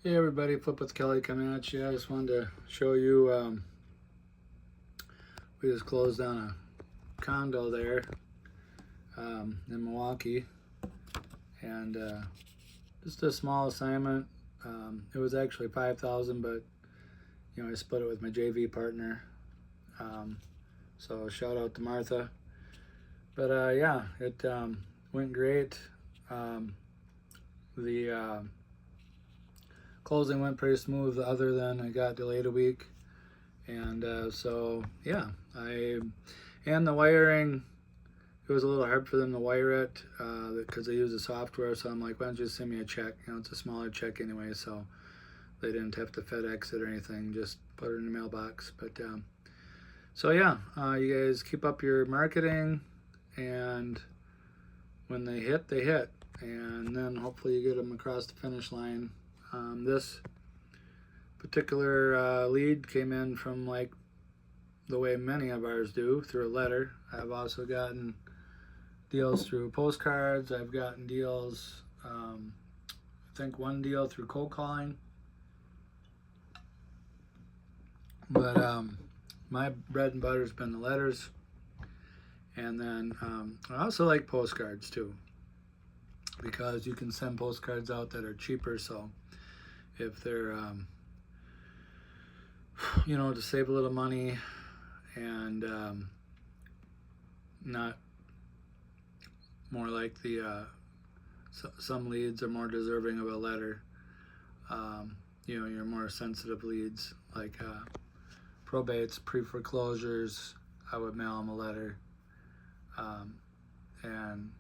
Hey everybody, Flip with Kelly coming at you. I just wanted to show you, we just closed on a condo there in Milwaukee, and just a small assignment. It was actually $5,000, but I split it with my JV partner. So shout out to Martha. But yeah, it went great. The closing went pretty smooth, other than it got delayed a week. And so yeah, and the wiring, it was a little hard for them to wire it because they use the software. So I'm like, why don't you just send me a check? It's a smaller check anyway, so they didn't have to FedEx it or anything. Just put it in the mailbox. But so yeah, you guys keep up your marketing, and when they hit, and then hopefully you get them across the finish line. This particular lead came in from, like, the way many of ours do, through a letter. I've also gotten deals through postcards. I've gotten deals, I think one deal through cold calling. But my bread and butter has been the letters. And then I also like postcards too, because you can send postcards out that are cheaper. So if they're to save a little money, and not more like the some leads are more deserving of a letter. Your more sensitive leads, like probates, pre-foreclosures, I would mail them a letter. And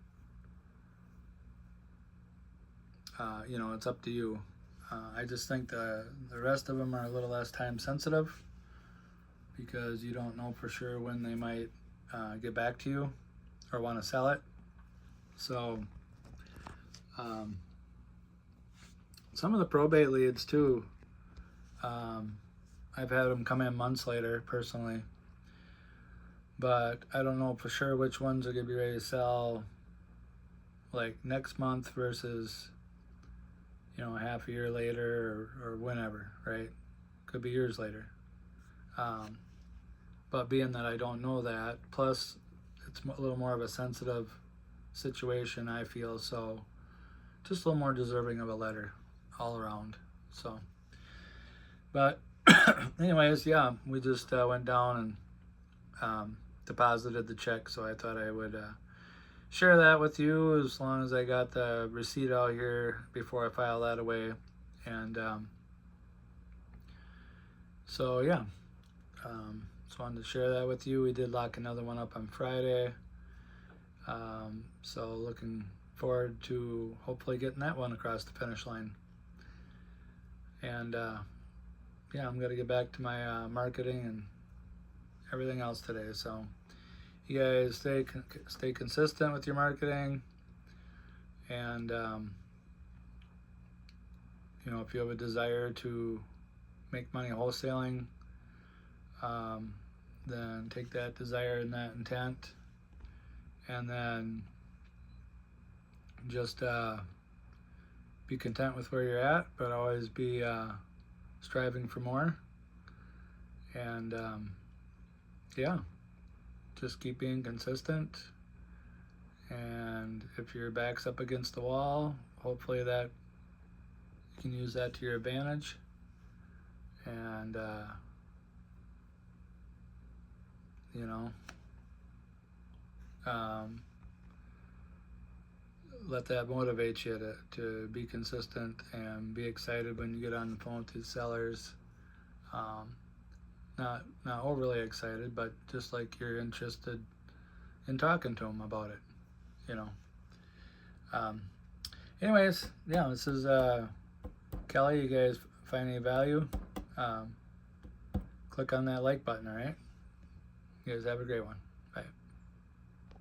it's up to you. I just think the rest of them are a little less time sensitive, because you don't know for sure when they might get back to you or want to sell it. So some of the probate leads too, I've had them come in months later personally, but I don't know for sure which ones are going to be ready to sell like next month versus half a year later, or whenever, right? Could be years later. But being that I don't know that, plus it's a little more of a sensitive situation, I feel, so just a little more deserving of a letter all around. So, but anyways, yeah, we just went down and deposited the check, so I thought I would share that with you, as long as I got the receipt out here before I file that away. And so yeah, just wanted to share that with you. We did lock another one up on Friday, so looking forward to hopefully getting that one across the finish line. And yeah, I'm gonna get back to my marketing and everything else today. So you guys stay consistent with your marketing, and if you have a desire to make money wholesaling, then take that desire and that intent, and then just be content with where you're at, but always be striving for more. And yeah, just keep being consistent. And if your back's up against the wall, hopefully that you can use that to your advantage. And let that motivate you to be consistent and be excited when you get on the phone with these sellers. Not overly excited, but just like you're interested in talking to them about it. Anyways, yeah, this is Kelly. You guys find any value, click on that like button. All right, you guys have a great one.